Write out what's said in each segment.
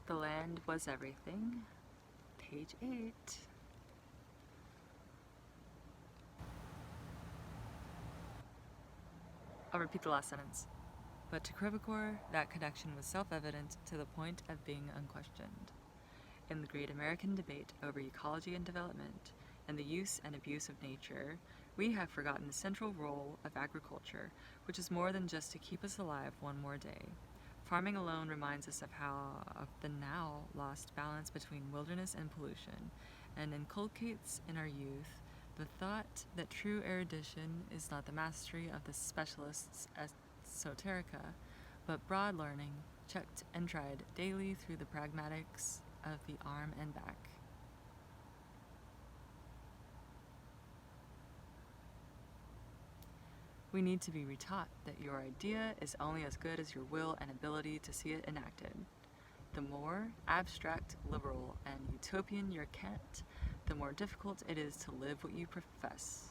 The land was everything. Page 8. I'll repeat the last sentence. But to Crèvecoeur, that connection was self-evident to the point of being unquestioned. In the great American debate over ecology and development, and the use and abuse of nature, we have forgotten the central role of agriculture, which is more than just to keep us alive one more day. Farming alone reminds us of the now lost balance between wilderness and pollution, and inculcates in our youth the thought that true erudition is not the mastery of the specialist's esoterica, but broad learning, checked and tried daily through the pragmatics of the arm and back. We need to be retaught that your idea is only as good as your will and ability to see it enacted. The more abstract, liberal, and utopian your cant, the more difficult it is to live what you profess.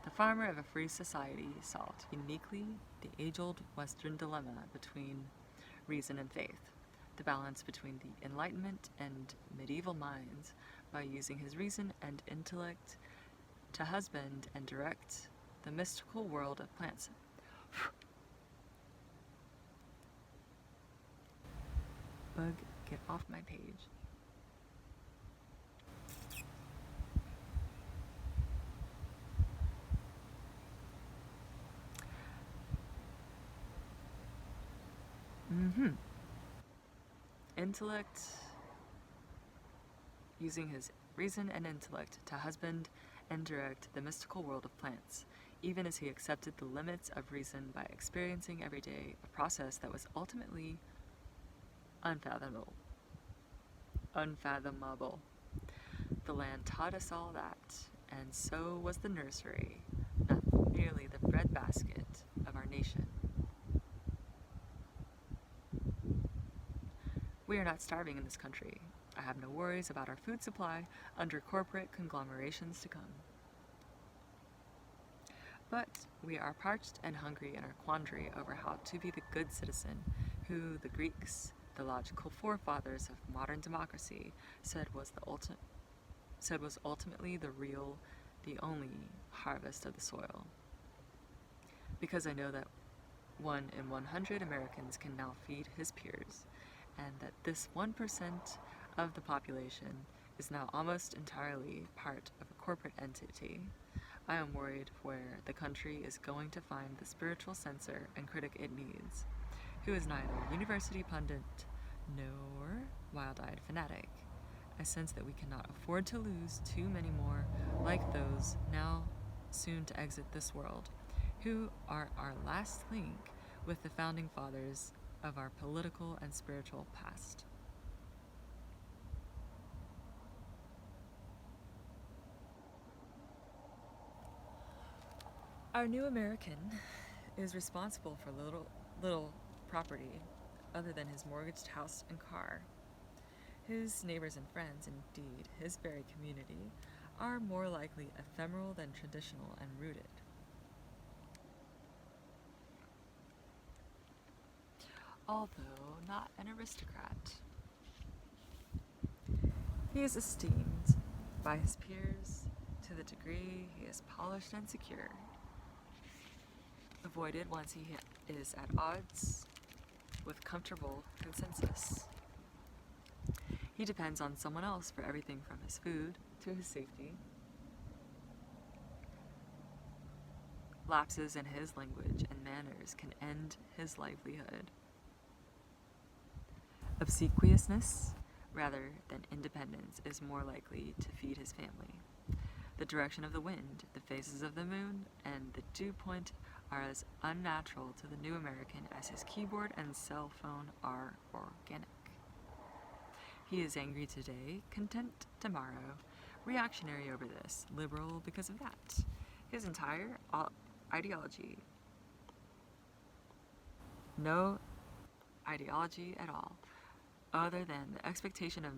The farmer of a free society solved uniquely the age-old Western dilemma between reason and faith, the balance between the Enlightenment and medieval minds, by using his reason and intellect to husband and direct the mystical world of plants. Bug, get off my page. Intellect, using his reason and intellect to husband and direct the mystical world of plants, even as he accepted the limits of reason by experiencing every day a process that was ultimately unfathomable. The land taught us all that, and so was the nursery, not merely the breadbasket of our nation. We are not starving in this country. I have no worries about our food supply under corporate conglomerations to come. But we are parched and hungry in our quandary over how to be the good citizen who the Greeks, the logical forefathers of modern democracy, said was ultimately the only harvest of the soil. Because I know that 1 in 100 Americans can now feed his peers, and that this 1% of the population is now almost entirely part of a corporate entity, I am worried where the country is going to find the spiritual censor and critic it needs, who is neither university pundit nor wild-eyed fanatic. I sense that we cannot afford to lose too many more like those now soon to exit this world, who are our last link with the founding fathers of our political and spiritual past. Our new American is responsible for little property other than his mortgaged house and car. His neighbors and friends, indeed his very community, are more likely ephemeral than traditional and rooted. Although not an aristocrat, he is esteemed by his peers to the degree he is polished and secure, avoided once he is at odds with comfortable consensus. He depends on someone else for everything from his food to his safety. Lapses in his language and manners can end his livelihood. Obsequiousness, rather than independence, is more likely to feed his family. The direction of the wind, the phases of the moon, and the dew point are as unnatural to the new American as his keyboard and cell phone are organic. He is angry today, content tomorrow, reactionary over this, liberal because of that. His entire ideology, no ideology at all, other than the expectation of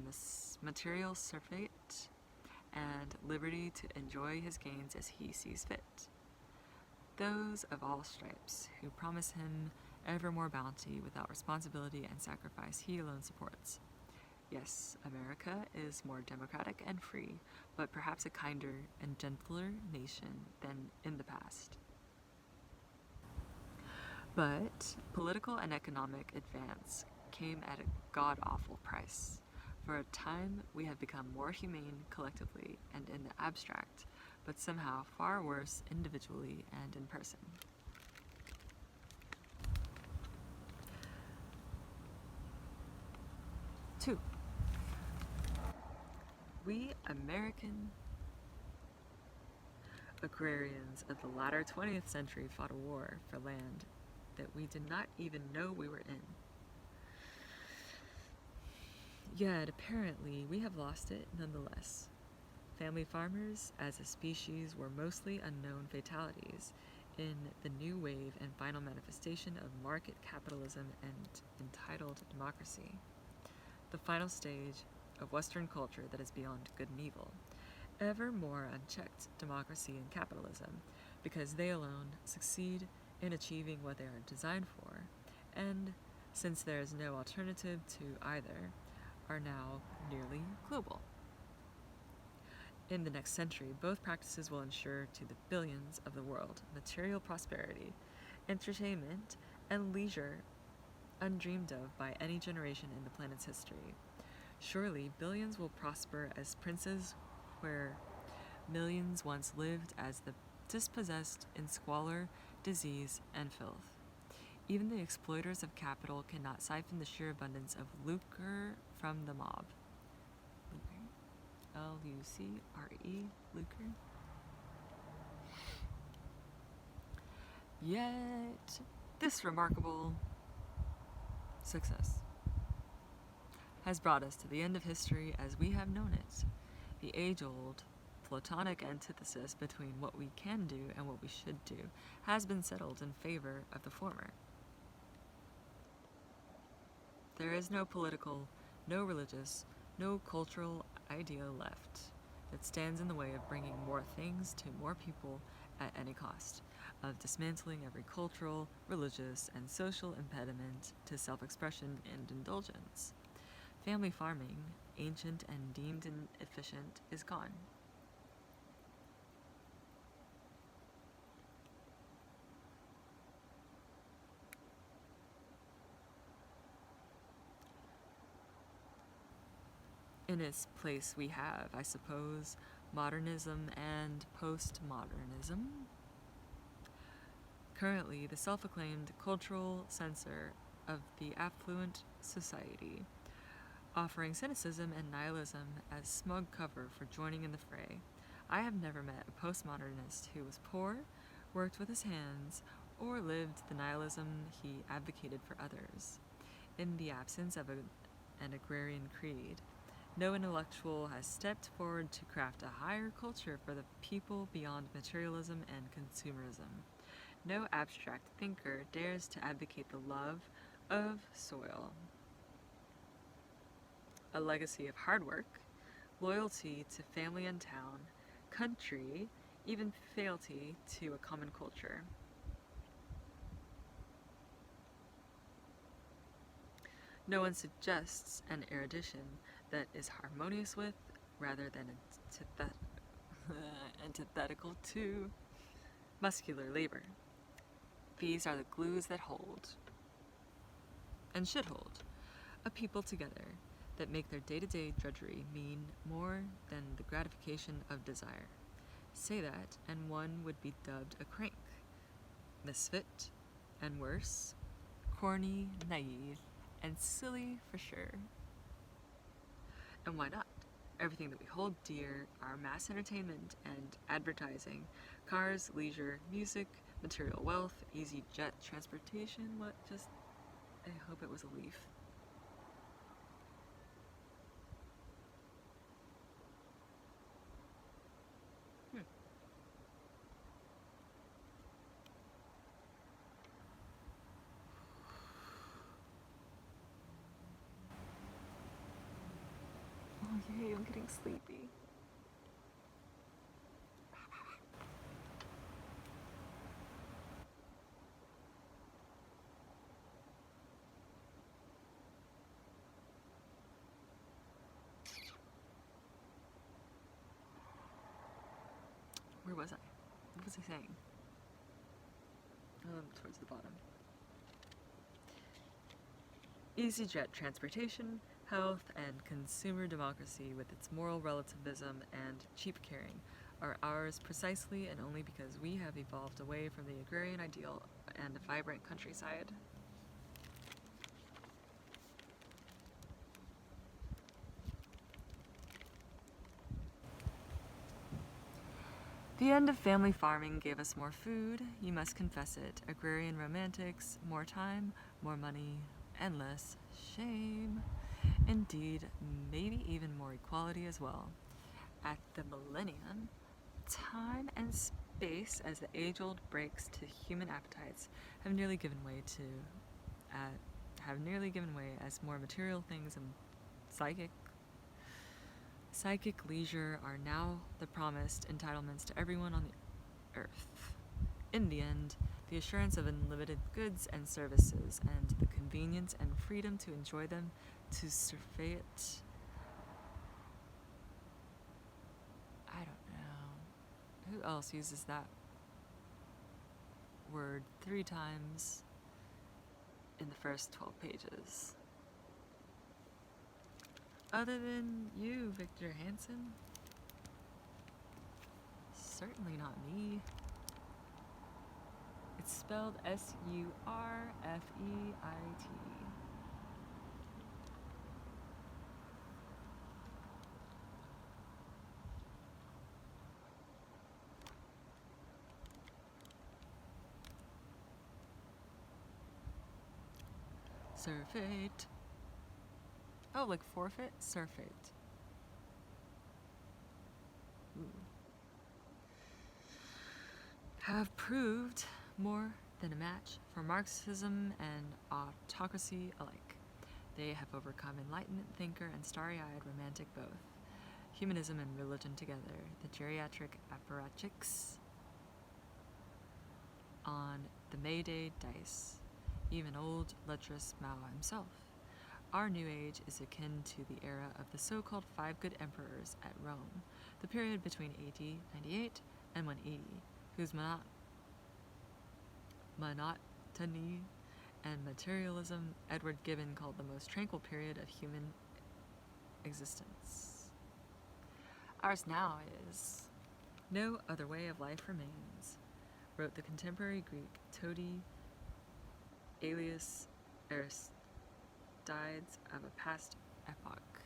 material surfeit and liberty to enjoy his gains as he sees fit. Those of all stripes who promise him ever more bounty without responsibility and sacrifice he alone supports. Yes, America is more democratic and free, but perhaps a kinder and gentler nation than in the past. But political and economic advance came at a god awful price. For a time, we have become more humane collectively and in the abstract, but somehow far worse individually and in person. 2. We American agrarians of the latter 20th century fought a war for land that we did not even know we were in. Yet, apparently, we have lost it nonetheless. Family farmers, as a species, were mostly unknown fatalities in the new wave and final manifestation of market capitalism and entitled democracy, the final stage of Western culture that is beyond good and evil, ever more unchecked democracy and capitalism, because they alone succeed in achieving what they are designed for, and, since there is no alternative to either, are now nearly global. In the next century, both practices will ensure to the billions of the world material prosperity, entertainment, and leisure undreamed of by any generation in the planet's history. Surely, billions will prosper as princes where millions once lived as the dispossessed in squalor, disease, and filth. Even the exploiters of capital cannot siphon the sheer abundance of lucre from the mob. Lucre? Lucre? Yet, this remarkable success has brought us to the end of history as we have known it, the age-old Platonic antithesis between what we can do and what we should do has been settled in favor of the former. There is no political, no religious, no cultural idea left that stands in the way of bringing more things to more people at any cost, of dismantling every cultural, religious, and social impediment to self-expression and indulgence. Family farming, ancient and deemed inefficient, is gone. In its place we have, I suppose, modernism and postmodernism. Currently, the self-acclaimed cultural censor of the affluent society, offering cynicism and nihilism as smug cover for joining in the fray. I have never met a postmodernist who was poor, worked with his hands, or lived the nihilism he advocated for others. In the absence of an agrarian creed, no intellectual has stepped forward to craft a higher culture for the people beyond materialism and consumerism. No abstract thinker dares to advocate the love of soil, a legacy of hard work, loyalty to family and town, country, even fealty to a common culture. No one suggests an erudition that is harmonious with, rather than antithetical to, muscular labor. These are the glues that hold, and should hold, a people together, that make their day-to-day drudgery mean more than the gratification of desire. Say that, and one would be dubbed a crank, misfit, and worse, corny, naive, and silly for sure. And why not? Everything that we hold dear, our mass entertainment and advertising, cars, leisure, music, material wealth, easy jet transportation, I hope it was a leaf. Oh yay, I'm getting sleepy. Where was I? What was I saying? Towards the bottom. EasyJet transportation, health, and consumer democracy with its moral relativism and cheap caring are ours precisely and only because we have evolved away from the agrarian ideal and a vibrant countryside. The end of family farming gave us more food, you must confess it, agrarian romantics, more time, more money, and less shame. Indeed, maybe even more equality as well. At the millennium, time and space, as the age-old brakes to human appetites, have nearly given way as more material things and psychic leisure are now the promised entitlements to everyone on the earth. In the end, the assurance of unlimited goods and services, and the convenience and freedom to enjoy them, to survey it. I don't know. Who else uses that word 3 times in the first 12 pages? Other than you, Victor Hansen? Certainly not me. It's spelled Surfeit. Surfeit. Oh, like forfeit? Surfeit. Have proved more than a match for Marxism and autocracy alike. They have overcome enlightenment thinker and starry-eyed romantic both. Humanism and religion together, the geriatric apparatchiks on the May Day dice, even old lecherous Mao himself. Our new age is akin to the era of the so-called 5 good emperors at Rome, the period between AD 98 and 180, whose monotony and materialism Edward Gibbon called the most tranquil period of human existence. Ours now is no other way of life remains, wrote the contemporary Greek toady alias Aristides of a past epoch.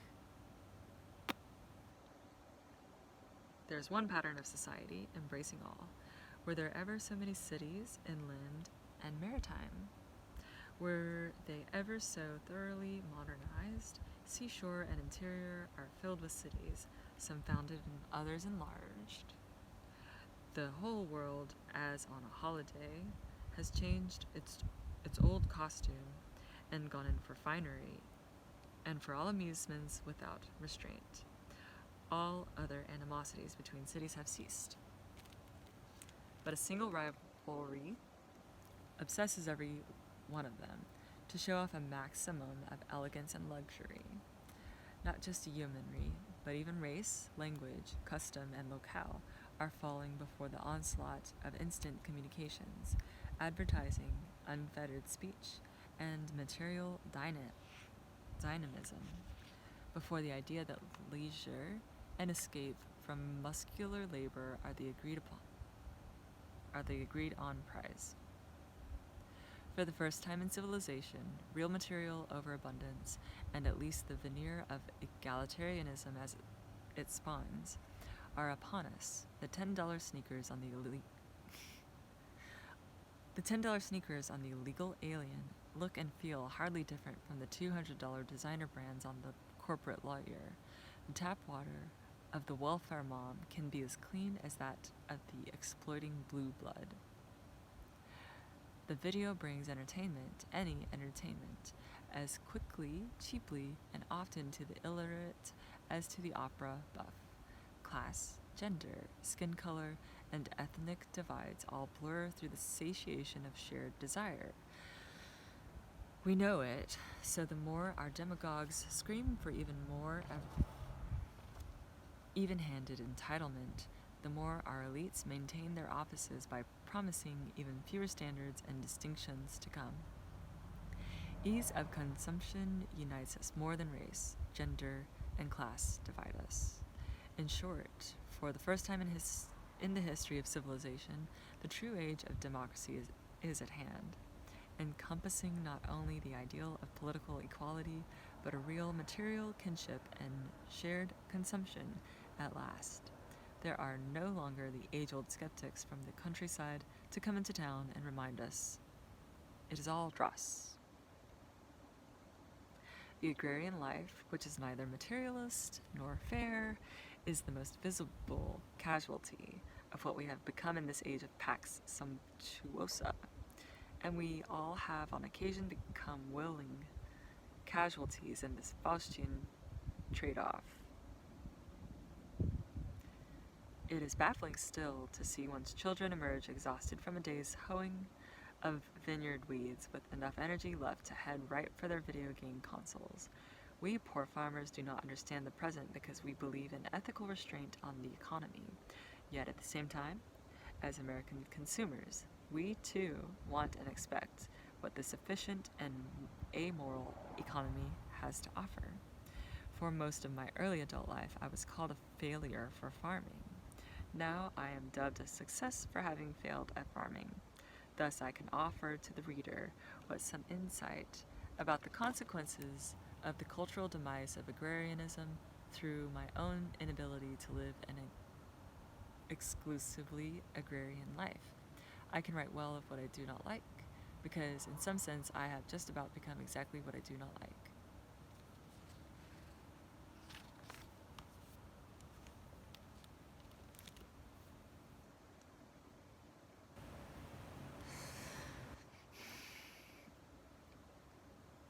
There's one pattern of society, embracing all. Were there ever so many cities, inland and maritime? Were they ever so thoroughly modernized? Seashore and interior are filled with cities, some founded and others enlarged. The whole world, as on a holiday, has changed its old costume and gone in for finery, and for all amusements without restraint. All other animosities between cities have ceased. But a single rivalry obsesses every one of them, to show off a maximum of elegance and luxury. Not just yeomanry, but even race, language, custom, and locale are falling before the onslaught of instant communications, advertising, unfettered speech, and material dynamism, before the idea that leisure and escape from muscular labor are the agreed on prize. For the first time in civilization, real material overabundance, and at least the veneer of egalitarianism as it spawns, are upon us. The $10 sneakers on the illegal alien look and feel hardly different from the $200 designer brands on the corporate lawyer. The tap water of the welfare mom can be as clean as that of the exploiting blue blood. The video brings entertainment, any entertainment, as quickly, cheaply, and often to the illiterate as to the opera buff. Class, gender, skin color, and ethnic divides all blur through the satiation of shared desire. We know it, so the more our demagogues scream for even more even-handed entitlement, the more our elites maintain their offices by promising even fewer standards and distinctions to come. Ease of consumption unites us more than race, gender, and class divide us. In short, for the first time in the history of civilization, the true age of democracy is at hand, encompassing not only the ideal of political equality, but a real material kinship and shared consumption at last. There are no longer the age-old skeptics from the countryside to come into town and remind us it is all dross. The agrarian life, which is neither materialist nor fair, is the most visible casualty of what we have become in this age of Pax Sumptuosa, and we all have on occasion become willing casualties in this Faustian trade-off. It is baffling still to see one's children emerge exhausted from a day's hoeing of vineyard weeds with enough energy left to head right for their video game consoles. We poor farmers do not understand the present because we believe in ethical restraint on the economy. Yet at the same time, as American consumers, we too want and expect what the sufficient and amoral economy has to offer. For most of my early adult life, I was called a failure for farming. Now I am dubbed a success for having failed at farming. Thus I can offer to the reader what some insight about the consequences of the cultural demise of agrarianism through my own inability to live an exclusively agrarian life. I can write well of what I do not like, because in some sense I have just about become exactly what I do not like.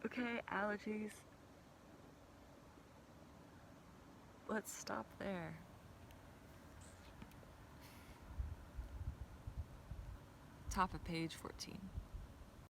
Okay, allergies. Let's stop there. Top of page 14.